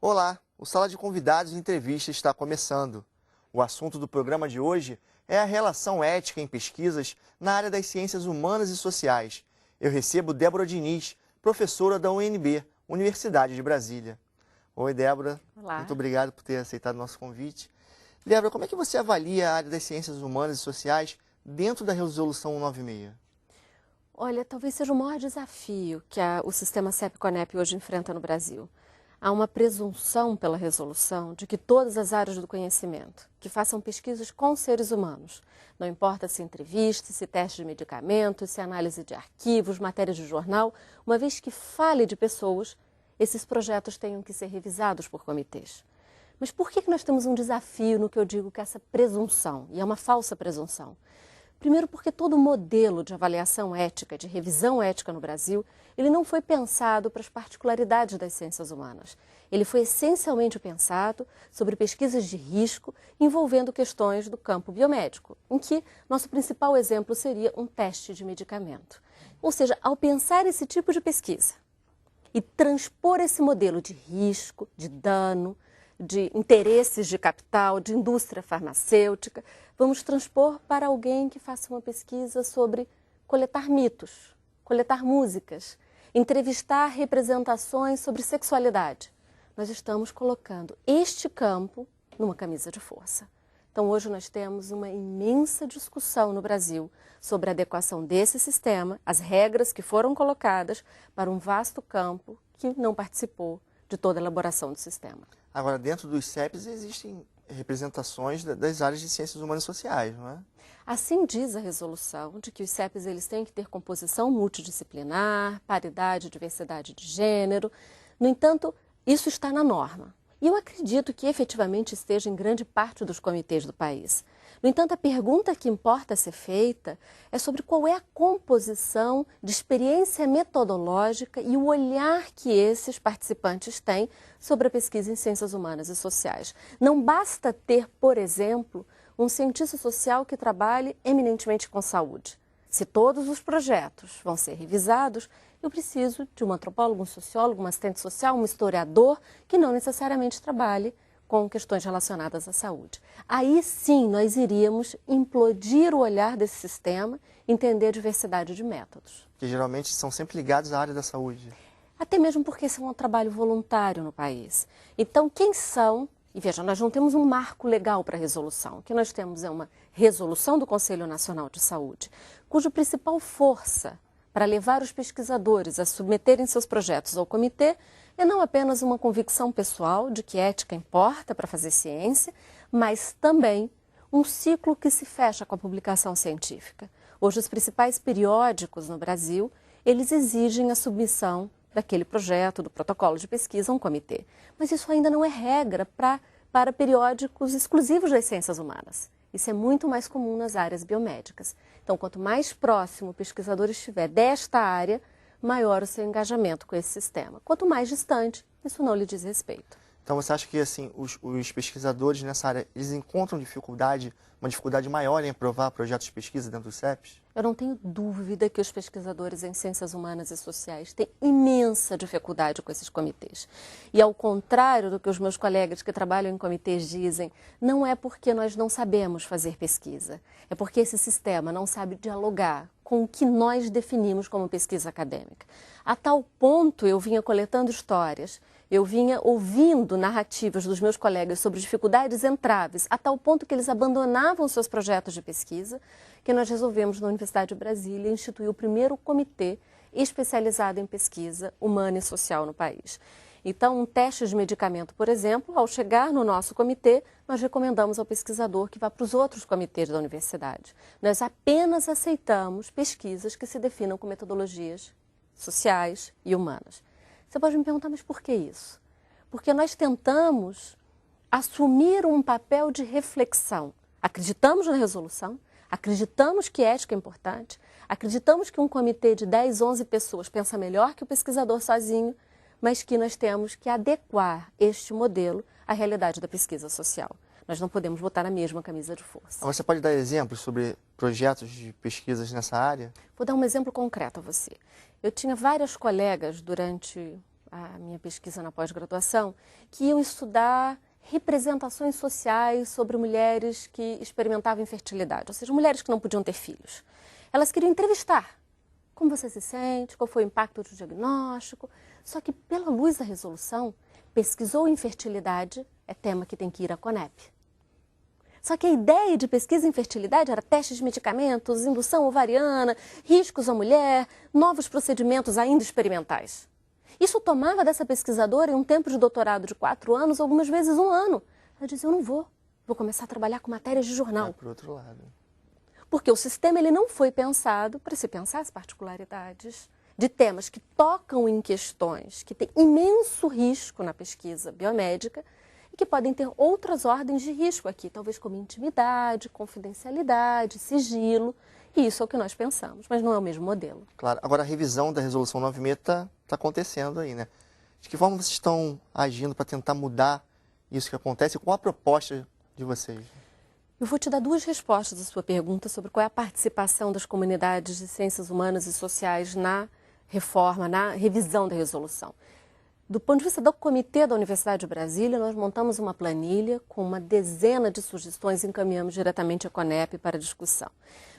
Olá, o Sala de Convidados e Entrevista está começando. O assunto do programa de hoje é a relação ética em pesquisas na área das ciências humanas e sociais. Eu recebo Débora Diniz, professora da UNB, Universidade de Brasília. Oi, Débora. Olá. Muito obrigado por ter aceitado o nosso convite. Débora, como é que você avalia a área das ciências humanas e sociais dentro da Resolução 196? Olha, talvez seja o maior desafio que o sistema CEP-CONEP hoje enfrenta no Brasil. Há uma presunção pela resolução de que todas as áreas do conhecimento que façam pesquisas com seres humanos, não importa se entrevista, se teste de medicamentos, se análise de arquivos, matérias de jornal, uma vez que fale de pessoas, esses projetos tenham que ser revisados por comitês. Mas por que nós temos um desafio no que eu digo que é essa presunção, e é uma falsa presunção? Primeiro porque todo modelo de avaliação ética, de revisão ética no Brasil, ele não foi pensado para as particularidades das ciências humanas. Ele foi essencialmente pensado sobre pesquisas de risco envolvendo questões do campo biomédico, em que nosso principal exemplo seria um teste de medicamento. Ou seja, ao pensar esse tipo de pesquisa e transpor esse modelo de risco, de dano, de interesses de capital, de indústria farmacêutica, vamos transpor para alguém que faça uma pesquisa sobre coletar mitos, coletar músicas, entrevistar representações sobre sexualidade. Nós estamos colocando este campo numa camisa de força. Então, hoje nós temos uma imensa discussão no Brasil sobre a adequação desse sistema, as regras que foram colocadas para um vasto campo que não participou de toda a elaboração do sistema. Agora, dentro dos CEPs existem representações das áreas de ciências humanas e sociais, não é? Assim diz a resolução de que os CEPs eles têm que ter composição multidisciplinar, paridade e diversidade de gênero. No entanto, isso está na norma. E eu acredito que efetivamente esteja em grande parte dos comitês do país. No entanto, a pergunta que importa ser feita é sobre qual é a composição de experiência metodológica e o olhar que esses participantes têm sobre a pesquisa em ciências humanas e sociais. Não basta ter, por exemplo, um cientista social que trabalhe eminentemente com saúde. Se todos os projetos vão ser revisados, eu preciso de um antropólogo, um sociólogo, um assistente social, um historiador que não necessariamente trabalhe com questões relacionadas à saúde. Aí sim nós iríamos implodir o olhar desse sistema, entender a diversidade de métodos. Que geralmente são sempre ligados à área da saúde. Até mesmo porque esse é um trabalho voluntário no país. Então, quem são? E veja, nós não temos um marco legal para a resolução. O que nós temos é uma resolução do Conselho Nacional de Saúde, cuja principal força para levar os pesquisadores a submeterem seus projetos ao comitê é não apenas uma convicção pessoal de que ética importa para fazer ciência, mas também um ciclo que se fecha com a publicação científica. Hoje, os principais periódicos no Brasil, eles exigem a submissão daquele projeto, do protocolo de pesquisa a um comitê. Mas isso ainda não é regra para periódicos exclusivos das ciências humanas. Isso é muito mais comum nas áreas biomédicas. Então, quanto mais próximo o pesquisador estiver desta área, maior o seu engajamento com esse sistema. Quanto mais distante, isso não lhe diz respeito. Então, você acha que assim, os pesquisadores nessa área, eles encontram dificuldade, uma dificuldade maior em aprovar projetos de pesquisa dentro dos CEPs? Eu não tenho dúvida que os pesquisadores em ciências humanas e sociais têm imensa dificuldade com esses comitês. E ao contrário do que os meus colegas que trabalham em comitês dizem, não é porque nós não sabemos fazer pesquisa, é porque esse sistema não sabe dialogar com o que nós definimos como pesquisa acadêmica. A tal ponto eu vinha coletando histórias, eu vinha ouvindo narrativas dos meus colegas sobre dificuldades entraves, a tal ponto que eles abandonavam seus projetos de pesquisa, que nós resolvemos na Universidade de Brasília instituir o primeiro comitê especializado em pesquisa humana e social no país. Então, um teste de medicamento, por exemplo, ao chegar no nosso comitê, nós recomendamos ao pesquisador que vá para os outros comitês da universidade. Nós apenas aceitamos pesquisas que se definam com metodologias sociais e humanas. Você pode me perguntar, mas por que isso? Porque nós tentamos assumir um papel de reflexão. Acreditamos na resolução, acreditamos que ética é importante, acreditamos que um comitê de 10, 11 pessoas pensa melhor que o pesquisador sozinho, mas que nós temos que adequar este modelo à realidade da pesquisa social. Nós não podemos botar na mesma camisa de força. Você pode dar exemplos sobre projetos de pesquisas nessa área? Vou dar um exemplo concreto a você. Eu tinha várias colegas durante a minha pesquisa na pós-graduação, que iam estudar representações sociais sobre mulheres que experimentavam infertilidade, ou seja, mulheres que não podiam ter filhos. Elas queriam entrevistar como você se sente, qual foi o impacto do diagnóstico, só que pela luz da resolução, pesquisou infertilidade, é tema que tem que ir à CONEP. Só que a ideia de pesquisa em fertilidade era testes de medicamentos, indução ovariana, riscos à mulher, novos procedimentos ainda experimentais. Isso tomava dessa pesquisadora em um tempo de doutorado de 4 anos, algumas vezes 1 ano. Ela dizia, eu não vou começar a trabalhar com matérias de jornal. Para o outro lado. Porque o sistema ele não foi pensado para se pensar as particularidades de temas que tocam em questões que têm imenso risco na pesquisa biomédica e que podem ter outras ordens de risco aqui, talvez como intimidade, confidencialidade, sigilo, e isso é o que nós pensamos, mas não é o mesmo modelo. Claro. Agora, a revisão da Resolução 96 está acontecendo aí, né? De que forma vocês estão agindo para tentar mudar isso que acontece? Qual a proposta de vocês? Eu vou te dar 2 respostas à sua pergunta sobre qual é a participação das comunidades de ciências humanas e sociais na reforma, na revisão da resolução. Do ponto de vista do Comitê da Universidade de Brasília, nós montamos uma planilha com uma dezena de sugestões e encaminhamos diretamente à CONEP para discussão.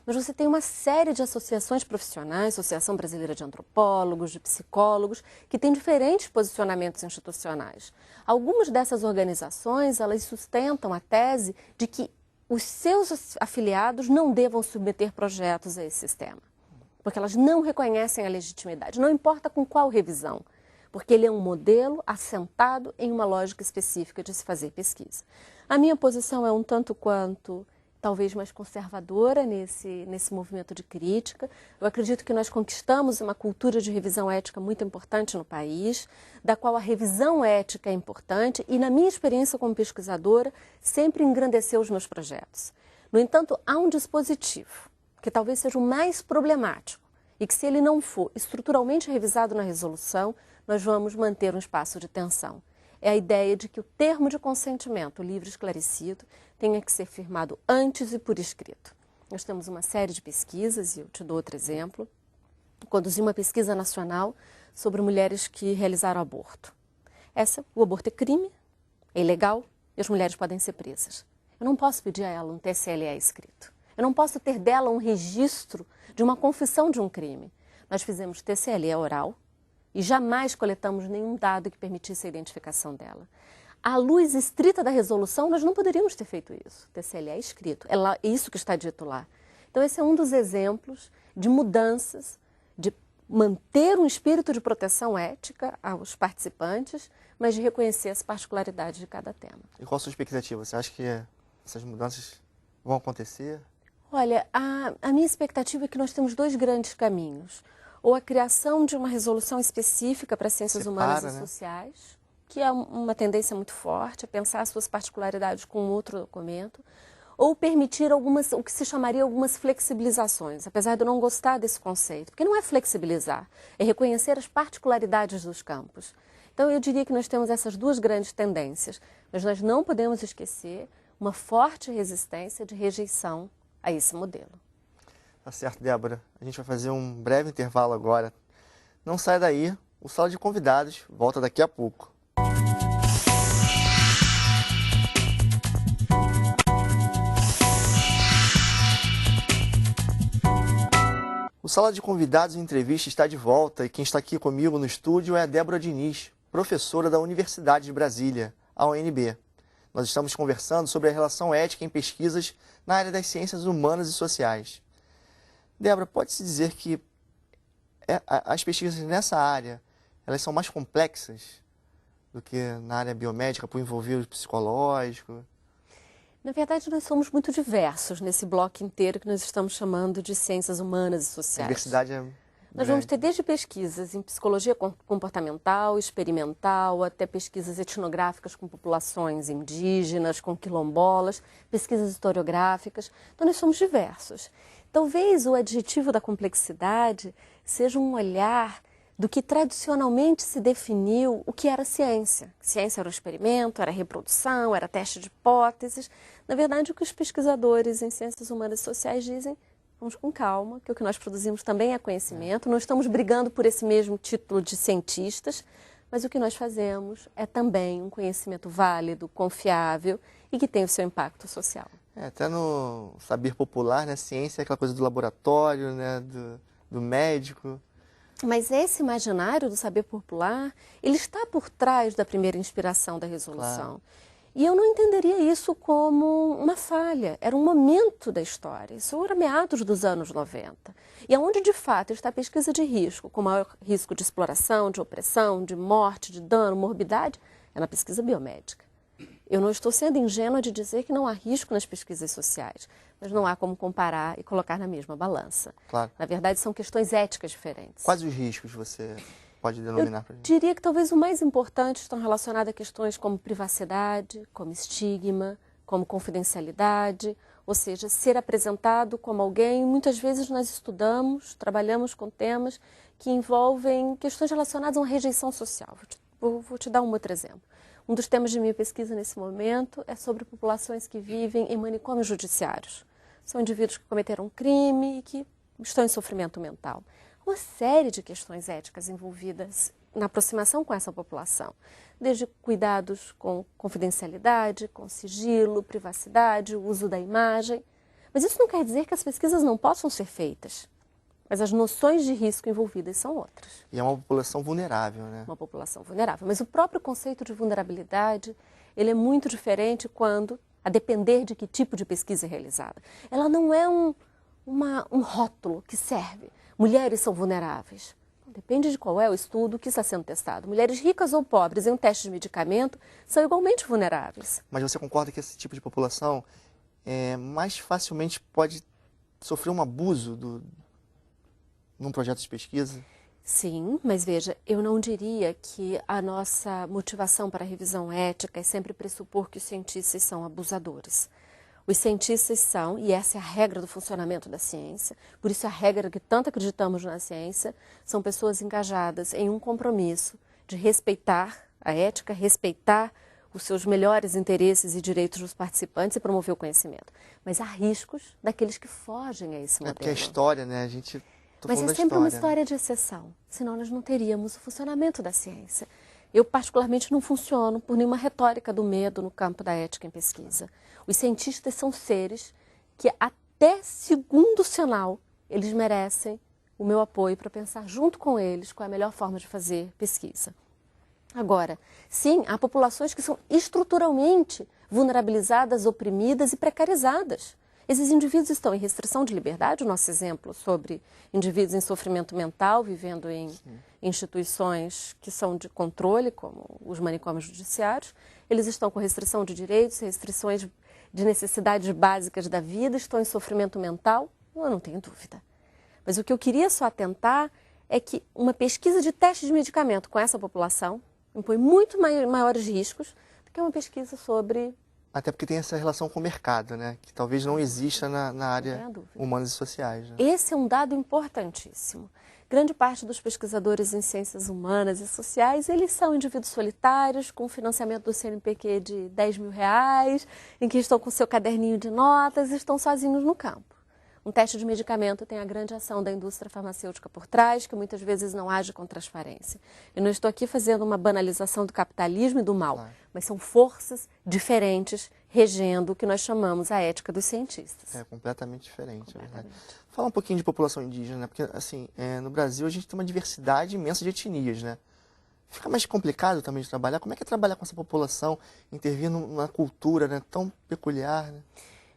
Mas você tem uma série de associações profissionais, Associação Brasileira de Antropólogos, de Psicólogos, que têm diferentes posicionamentos institucionais. Algumas dessas organizações, elas sustentam a tese de que os seus afiliados não devam submeter projetos a esse sistema, porque elas não reconhecem a legitimidade, não importa com qual revisão, porque ele é um modelo assentado em uma lógica específica de se fazer pesquisa. A minha posição é um tanto quanto, talvez mais conservadora nesse movimento de crítica. Eu acredito que nós conquistamos uma cultura de revisão ética muito importante no país, da qual a revisão ética é importante e, na minha experiência como pesquisadora, sempre engrandeceu os meus projetos. No entanto, há um dispositivo que talvez seja o mais problemático e que, se ele não for estruturalmente revisado na resolução, nós vamos manter um espaço de tensão. É a ideia de que o termo de consentimento livre e esclarecido tenha que ser firmado antes e por escrito. Nós temos uma série de pesquisas, e eu te dou outro exemplo. Conduzi uma pesquisa nacional sobre mulheres que realizaram aborto. O aborto é crime, é ilegal e as mulheres podem ser presas. Eu não posso pedir a ela um TSLE escrito. Eu não posso ter dela um registro de uma confissão de um crime. Nós fizemos TSLE oral e jamais coletamos nenhum dado que permitisse a identificação dela. À luz estrita da resolução, nós não poderíamos ter feito isso. TSLE é escrito, é isso que está dito lá. Então, esse é um dos exemplos de mudanças, de manter um espírito de proteção ética aos participantes, mas de reconhecer as particularidades de cada tema. E qual a sua expectativa? Você acha que essas mudanças vão acontecer? Olha, a minha expectativa é que nós temos 2 grandes caminhos. Ou a criação de uma resolução específica para ciências humanas e sociais, que é uma tendência muito forte, a pensar as suas particularidades com outro documento, ou permitir o que se chamaria algumas flexibilizações, apesar de eu não gostar desse conceito, porque não é flexibilizar, é reconhecer as particularidades dos campos. Então, eu diria que nós temos essas 2 grandes tendências, mas nós não podemos esquecer uma forte resistência de rejeição a esse modelo. Tá certo, Débora. A gente vai fazer um breve intervalo agora. Não sai daí, o Sala de Convidados volta daqui a pouco. O Sala de Convidados em Entrevista está de volta e quem está aqui comigo no estúdio é a Débora Diniz, professora da Universidade de Brasília, a UNB. Nós estamos conversando sobre a relação ética em pesquisas na área das ciências humanas e sociais. Débora, pode-se dizer que as pesquisas nessa área elas são mais complexas do que na área biomédica, por envolver o psicológico? Na verdade, nós somos muito diversos nesse bloco inteiro que nós estamos chamando de ciências humanas e sociais. A diversidade é Nós vamos ter desde pesquisas em psicologia comportamental, experimental, até pesquisas etnográficas com populações indígenas, com quilombolas, pesquisas historiográficas. Então, nós somos diversos. Talvez o adjetivo da complexidade seja um olhar do que tradicionalmente se definiu o que era ciência. Ciência era o experimento, era a reprodução, era teste de hipóteses. Na verdade, o que os pesquisadores em ciências humanas e sociais dizem, vamos com calma, que o que nós produzimos também é conhecimento. Não estamos brigando por esse mesmo título de cientistas, mas o que nós fazemos é também um conhecimento válido, confiável e que tem o seu impacto social. Até no saber popular, né, ciência é aquela coisa do laboratório, né, do médico. Mas esse imaginário do saber popular, ele está por trás da primeira inspiração da resolução. Claro. E eu não entenderia isso como uma falha, era um momento da história, isso era meados dos anos 90. E onde de fato está a pesquisa de risco, com maior risco de exploração, de opressão, de morte, de dano, morbidade, é na pesquisa biomédica. Eu não estou sendo ingênua de dizer que não há risco nas pesquisas sociais, mas não há como comparar e colocar na mesma balança. Claro. Na verdade, são questões éticas diferentes. Quais os riscos você pode denominar para a gente? Diria que talvez o mais importante estão relacionados a questões como privacidade, como estigma, como confidencialidade, ou seja, ser apresentado como alguém. Muitas vezes nós estudamos, trabalhamos com temas que envolvem questões relacionadas a uma rejeição social. Vou te dar um outro exemplo. Um dos temas de minha pesquisa nesse momento é sobre populações que vivem em manicômios judiciários. São indivíduos que cometeram um crime e que estão em sofrimento mental. Uma série de questões éticas envolvidas na aproximação com essa população, desde cuidados com confidencialidade, com sigilo, privacidade, o uso da imagem. Mas isso não quer dizer que as pesquisas não possam ser feitas. Mas as noções de risco envolvidas são outras. E é uma população vulnerável, né? Uma população vulnerável. Mas o próprio conceito de vulnerabilidade, ele é muito diferente quando, a depender de que tipo de pesquisa é realizada. Ela não é um rótulo que serve. Mulheres são vulneráveis. Depende de qual é o estudo que está sendo testado. Mulheres ricas ou pobres em um teste de medicamento são igualmente vulneráveis. Mas você concorda que esse tipo de população mais facilmente pode sofrer um abuso num projeto de pesquisa? Sim, mas veja, eu não diria que a nossa motivação para a revisão ética é sempre pressupor que os cientistas são abusadores. Os cientistas são, e essa é a regra do funcionamento da ciência, por isso a regra que tanto acreditamos na ciência, são pessoas engajadas em um compromisso de respeitar a ética, respeitar os seus melhores interesses e direitos dos participantes e promover o conhecimento. Mas há riscos daqueles que fogem a esse modelo. Porque a história, né, a gente... Mas é sempre uma história de exceção, senão nós não teríamos o funcionamento da ciência. Eu, particularmente, não funciono por nenhuma retórica do medo no campo da ética em pesquisa. Os cientistas são seres que, até segundo sinal, eles merecem o meu apoio para pensar junto com eles qual é a melhor forma de fazer pesquisa. Agora, sim, há populações que são estruturalmente vulnerabilizadas, oprimidas e precarizadas. Esses indivíduos estão em restrição de liberdade, o nosso exemplo sobre indivíduos em sofrimento mental, vivendo em instituições que são de controle, como os manicômios judiciários. Eles estão com restrição de direitos, restrições de necessidades básicas da vida, estão em sofrimento mental, eu não tenho dúvida. Mas o que eu queria só atentar é que uma pesquisa de teste de medicamento com essa população impõe muito maiores riscos do que uma pesquisa sobre... Até porque tem essa relação com o mercado, né? Que talvez não exista na área humanas e sociais. Né? Esse é um dado importantíssimo. Grande parte dos pesquisadores em ciências humanas e sociais, eles são indivíduos solitários, com financiamento do CNPq de R$10.000, em que estão com seu caderninho de notas e estão sozinhos no campo. Um teste de medicamento tem a grande ação da indústria farmacêutica por trás, que muitas vezes não age com transparência. Eu não estou aqui fazendo uma banalização do capitalismo e do mal, claro, mas são forças diferentes regendo o que nós chamamos a ética dos cientistas. É completamente diferente. Fala um pouquinho de população indígena, né? Porque assim, no Brasil a gente tem uma diversidade imensa de etnias, né? Fica mais complicado também de trabalhar. Como é que é trabalhar com essa população, intervir numa cultura, né, tão peculiar, né?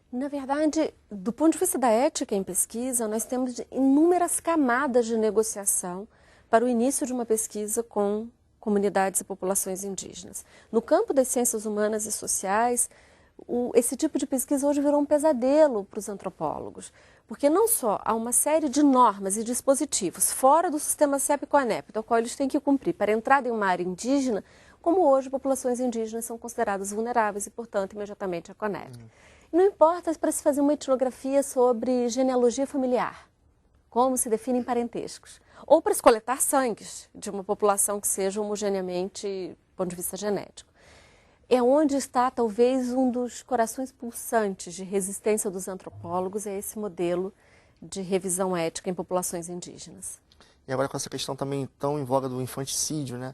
Na verdade, do ponto de vista da ética em pesquisa, nós temos inúmeras camadas de negociação para o início de uma pesquisa com comunidades e populações indígenas. No campo das ciências humanas e sociais, esse tipo de pesquisa hoje virou um pesadelo para os antropólogos, porque não só há uma série de normas e dispositivos fora do sistema CEP-CONEP, do qual eles têm que cumprir para entrar em uma área indígena, como hoje populações indígenas são consideradas vulneráveis e, portanto, imediatamente a CONEP. Não importa para se fazer uma etnografia sobre genealogia familiar, como se definem parentescos, ou para se coletar sangues de uma população que seja homogeneamente, do ponto de vista genético. É onde está, talvez, um dos corações pulsantes de resistência dos antropólogos a esse modelo de revisão ética em populações indígenas. E agora com essa questão também tão em voga do infanticídio, né?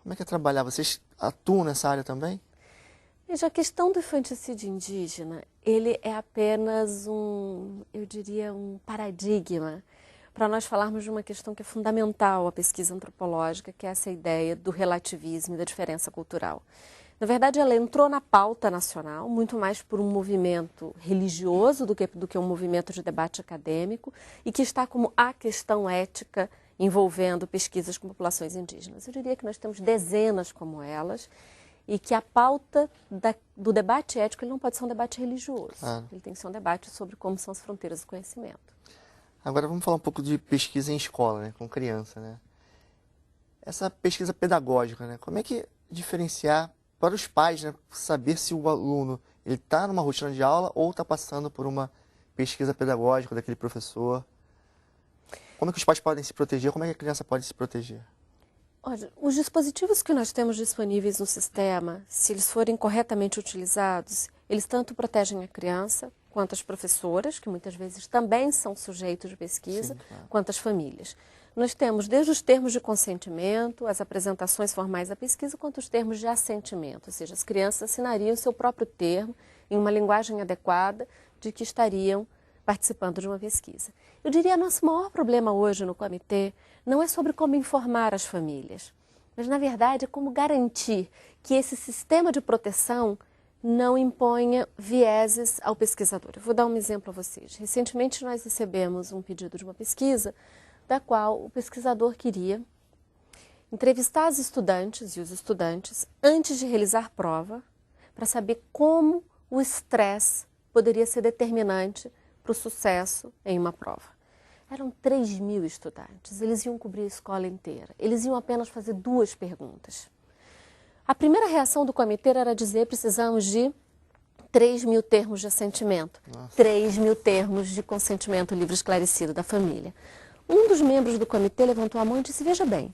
Como é que é trabalhar? Vocês atuam nessa área também? Veja, a questão do infanticídio indígena, ele é apenas eu diria, um paradigma para nós falarmos de uma questão que é fundamental à pesquisa antropológica, que é essa ideia do relativismo e da diferença cultural. Na verdade, ela entrou na pauta nacional, muito mais por um movimento religioso do que um movimento de debate acadêmico, e que está como a questão ética envolvendo pesquisas com populações indígenas. Eu diria que nós temos dezenas como elas, e que a pauta do debate ético ele não pode ser um debate religioso. Ele tem que ser um debate sobre como são as fronteiras do conhecimento. Agora vamos falar um pouco de pesquisa em escola, né, com criança, né? Essa pesquisa pedagógica, né? Como é que diferenciar para os pais, né, saber se o aluno ele está numa rotina de aula ou está passando por uma pesquisa pedagógica daquele professor? Como é que os pais podem se proteger? Como é que a criança pode se proteger? Olha, os dispositivos que nós temos disponíveis no sistema, se eles forem corretamente utilizados, eles tanto protegem a criança quanto as professoras, que muitas vezes também são sujeitos de pesquisa, Sim, claro. quanto as famílias. Nós temos desde os termos de consentimento, as apresentações formais da pesquisa, quanto os termos de assentimento, ou seja, as crianças assinariam o seu próprio termo em uma linguagem adequada de que estariam participando de uma pesquisa. Eu diria que nosso maior problema hoje no comitê não é sobre como informar as famílias, mas, na verdade, é como garantir que esse sistema de proteção não imponha vieses ao pesquisador. Eu vou dar um exemplo a vocês. Recentemente, nós recebemos um pedido de uma pesquisa da qual o pesquisador queria entrevistar as estudantes e os estudantes antes de realizar prova para saber como o estresse poderia ser determinante para o sucesso em uma prova. Eram 3.000 estudantes, eles iam cobrir a escola inteira, eles iam apenas fazer 2 perguntas. A primeira reação do comitê era dizer: precisamos de 3.000 termos de assentimento, 3.000 termos de consentimento livre esclarecido da família. Um dos membros do comitê levantou a mão e disse: veja bem,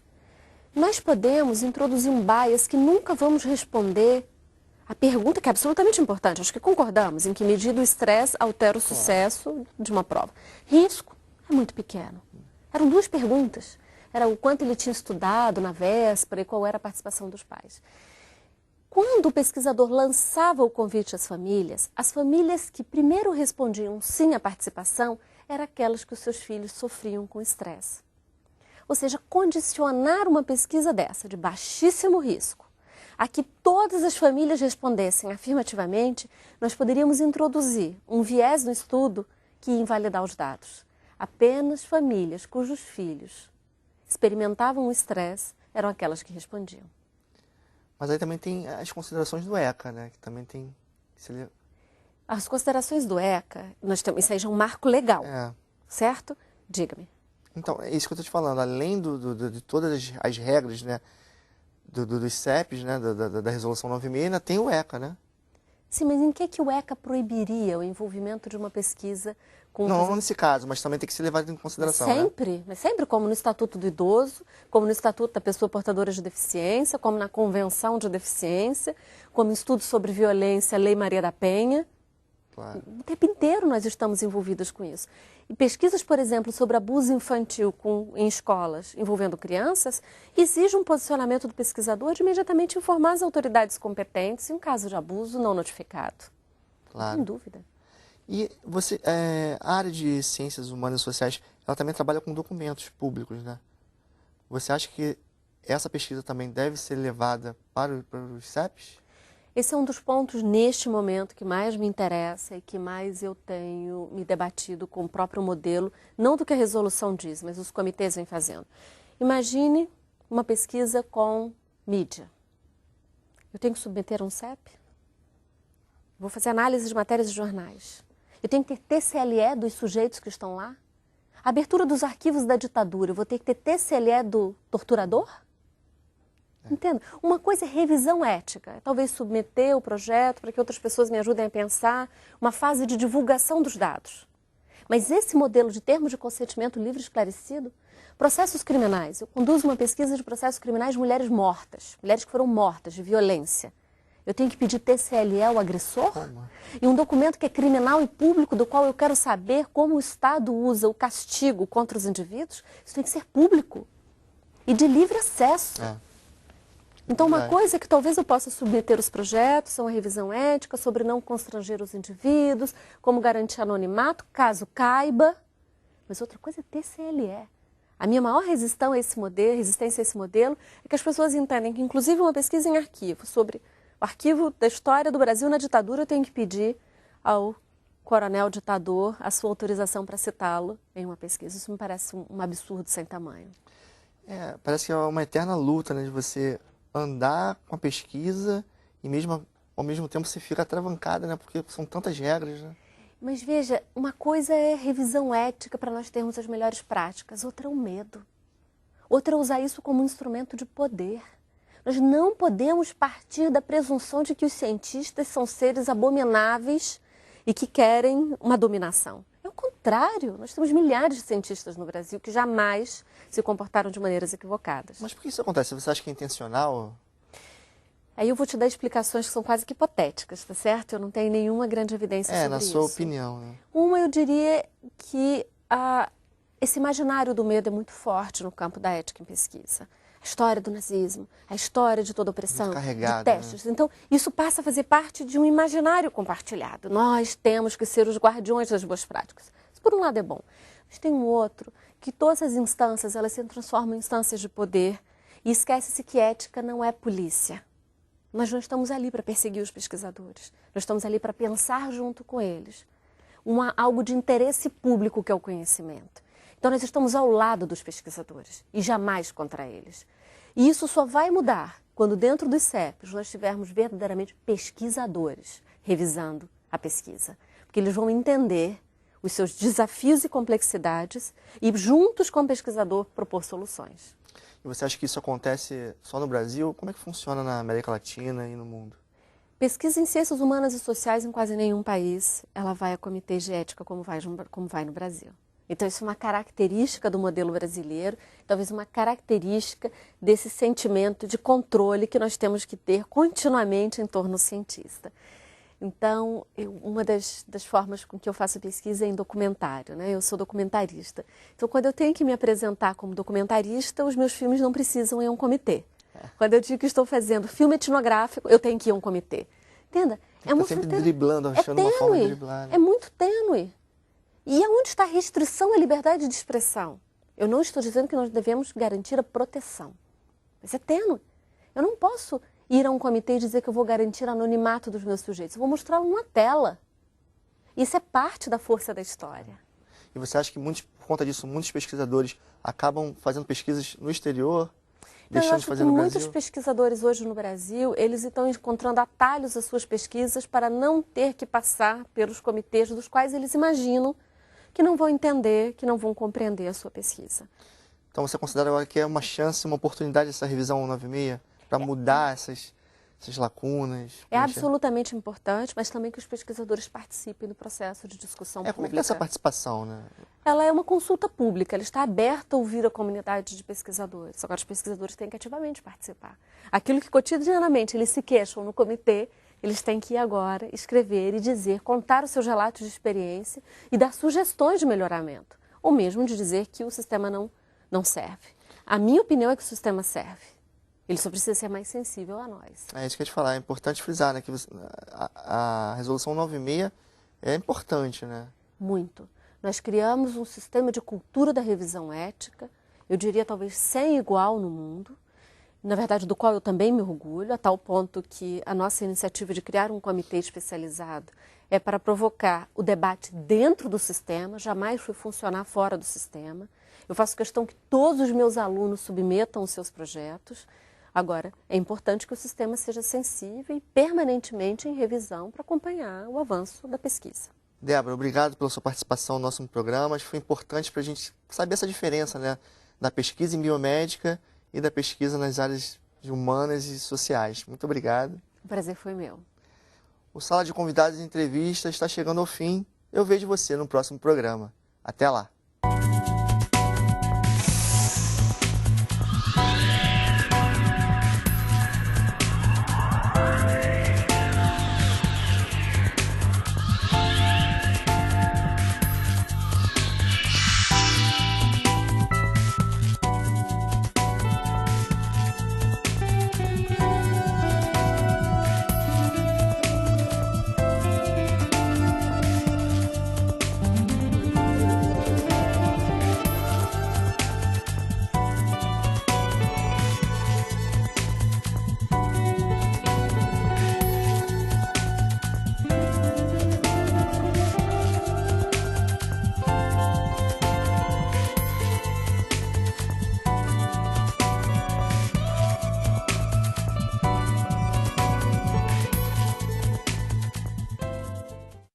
nós podemos introduzir um bias que nunca vamos responder a pergunta que é absolutamente importante, acho que concordamos, em que medida o estresse altera o sucesso de uma prova. Risco é muito pequeno. Eram 2 perguntas. Era o quanto ele tinha estudado na véspera e qual era a participação dos pais. Quando o pesquisador lançava o convite às famílias, as famílias que primeiro respondiam sim à participação eram aquelas que os seus filhos sofriam com estresse. Ou seja, condicionar uma pesquisa dessa, de baixíssimo risco, a que todas as famílias respondessem afirmativamente, nós poderíamos introduzir um viés no estudo que ia invalidar os dados. Apenas famílias cujos filhos experimentavam o estresse eram aquelas que respondiam. Mas aí também tem as considerações do ECA, né? Que também tem... As considerações do ECA, isso aí já é um marco legal, certo? Diga-me. Então, é isso que eu estou te falando. Além de todas as regras, né? Dos CEPs, né? Da Resolução 9.6, ainda tem o ECA, né? Sim, mas em que o ECA proibiria o envolvimento de uma pesquisa com... Não nesse caso, mas também tem que ser levado em consideração, sempre, né? Mas sempre, como no Estatuto do Idoso, como no Estatuto da Pessoa Portadora de Deficiência, como na Convenção de Deficiência, como em estudos sobre violência, Lei Maria da Penha. Claro. O tempo inteiro nós estamos envolvidos com isso. E pesquisas, por exemplo, sobre abuso infantil em escolas envolvendo crianças, exigem um posicionamento do pesquisador de imediatamente informar as autoridades competentes em um caso de abuso não notificado. Claro. Sem dúvida. E você, a área de ciências humanas e sociais, ela também trabalha com documentos públicos, né? Você acha que essa pesquisa também deve ser levada para os CEPs? Esse é um dos pontos, neste momento, que mais me interessa e que mais eu tenho me debatido com o próprio modelo, não do que a resolução diz, mas os comitês vêm fazendo. Imagine uma pesquisa com mídia. Eu tenho que submeter a um CEP? Vou fazer análise de matérias de jornais. Eu tenho que ter TCLE dos sujeitos que estão lá? A abertura dos arquivos da ditadura, eu vou ter que ter TCLE do torturador? Entendo. Uma coisa é revisão ética, talvez submeter o projeto para que outras pessoas me ajudem a pensar, uma fase de divulgação dos dados. Mas esse modelo de termos de consentimento livre e esclarecido, processos criminais, eu conduzo uma pesquisa de processos criminais de mulheres mortas, mulheres que foram mortas de violência. Eu tenho que pedir TCLE ao agressor? Como? E um documento que é criminal e público, do qual eu quero saber como o Estado usa o castigo contra os indivíduos, isso tem que ser público e de livre acesso. Então, uma coisa que talvez eu possa submeter os projetos são a revisão ética sobre não constranger os indivíduos, como garantir anonimato, caso caiba. Mas outra coisa é TCLE. A minha maior resistência a esse modelo é que as pessoas entendem que, inclusive, uma pesquisa em arquivo sobre o arquivo da história do Brasil na ditadura, eu tenho que pedir ao coronel ditador a sua autorização para citá-lo em uma pesquisa. Isso me parece um absurdo sem tamanho. Parece que é uma eterna luta, né, de você andar com a pesquisa e mesmo ao mesmo tempo você fica atravancada, né, porque são tantas regras, né? Mas veja, uma coisa é revisão ética para nós termos as melhores práticas, outra é o medo. Outra é usar isso como um instrumento de poder. Nós não podemos partir da presunção de que os cientistas são seres abomináveis e que querem uma dominação. É o contrário, nós temos milhares de cientistas no Brasil que jamais se comportaram de maneiras equivocadas. Mas por que isso acontece? Você acha que é intencional? Aí eu vou te dar explicações que são quase que hipotéticas, tá certo? Eu não tenho nenhuma grande evidência sobre isso. Na sua opinião, né? Uma, eu diria que esse imaginário do medo é muito forte no campo da ética em pesquisa. A história do nazismo, a história de toda opressão, de testes. Né? Então, isso passa a fazer parte de um imaginário compartilhado. Nós temos que ser os guardiões das boas práticas. Isso, por um lado, é bom. Mas tem um outro, que todas as instâncias, elas se transformam em instâncias de poder e esquece-se que ética não é polícia. Nós não estamos ali para perseguir os pesquisadores. Nós estamos ali para pensar junto com eles. Algo de interesse público que é o conhecimento. Então, nós estamos ao lado dos pesquisadores e jamais contra eles. E isso só vai mudar quando dentro dos CEPs nós tivermos verdadeiramente pesquisadores revisando a pesquisa. Porque eles vão entender os seus desafios e complexidades e, juntos com o pesquisador, propor soluções. E você acha que isso acontece só no Brasil? Como é que funciona na América Latina e no mundo? Pesquisa em ciências humanas e sociais em quase nenhum país, ela vai a comitês de ética como vai no Brasil. Então, isso é uma característica do modelo brasileiro, talvez uma característica desse sentimento de controle que nós temos que ter continuamente em torno do cientista. Então, uma das formas com que eu faço pesquisa é em documentário, né? Eu sou documentarista. Então, quando eu tenho que me apresentar como documentarista, os meus filmes não precisam ir a um comitê. Quando eu digo que estou fazendo filme etnográfico, eu tenho que ir a um comitê. Entenda? É uma sempre driblando, achando uma forma de driblar. É muito tênue. E aonde está a restrição à liberdade de expressão? Eu não estou dizendo que nós devemos garantir a proteção. Mas é tênue. Eu não posso ir a um comitê e dizer que eu vou garantir anonimato dos meus sujeitos. Eu vou mostrá-lo numa tela. Isso é parte da força da história. E você acha que, por conta disso, muitos pesquisadores acabam fazendo pesquisas no exterior, deixando de fazer no Brasil? Muitos pesquisadores hoje no Brasil, eles estão encontrando atalhos às suas pesquisas para não ter que passar pelos comitês dos quais eles imaginam que não vão entender, que não vão compreender a sua pesquisa. Então você considera agora que é uma chance, uma oportunidade essa revisão 196 para mudar essas lacunas? É absolutamente importante, mas também que os pesquisadores participem do processo de discussão pública. Como é que é essa participação, né? Ela é uma consulta pública, ela está aberta a ouvir a comunidade de pesquisadores. Agora, os pesquisadores têm que ativamente participar. Aquilo que cotidianamente eles se queixam no comitê, eles têm que ir agora, escrever e dizer, contar os seus relatos de experiência e dar sugestões de melhoramento. Ou mesmo de dizer que o sistema não serve. A minha opinião é que o sistema serve. Ele só precisa ser mais sensível a nós. É isso que eu ia te falar, é importante frisar, né? Que a resolução 96 é importante, né? Muito. Nós criamos um sistema de cultura da revisão ética, eu diria talvez sem igual no mundo, na verdade do qual eu também me orgulho, a tal ponto que a nossa iniciativa de criar um comitê especializado é para provocar o debate dentro do sistema, jamais foi funcionar fora do sistema. Eu faço questão que todos os meus alunos submetam os seus projetos. Agora, é importante que o sistema seja sensível e permanentemente em revisão para acompanhar o avanço da pesquisa. Débora, obrigado pela sua participação no nosso programa. Acho que foi importante para a gente saber essa diferença, né, da pesquisa em biomédica e da pesquisa nas áreas de humanas e sociais. Muito obrigado. O prazer foi meu. O Sala de Convidados e Entrevistas está chegando ao fim. Eu vejo você no próximo programa. Até lá.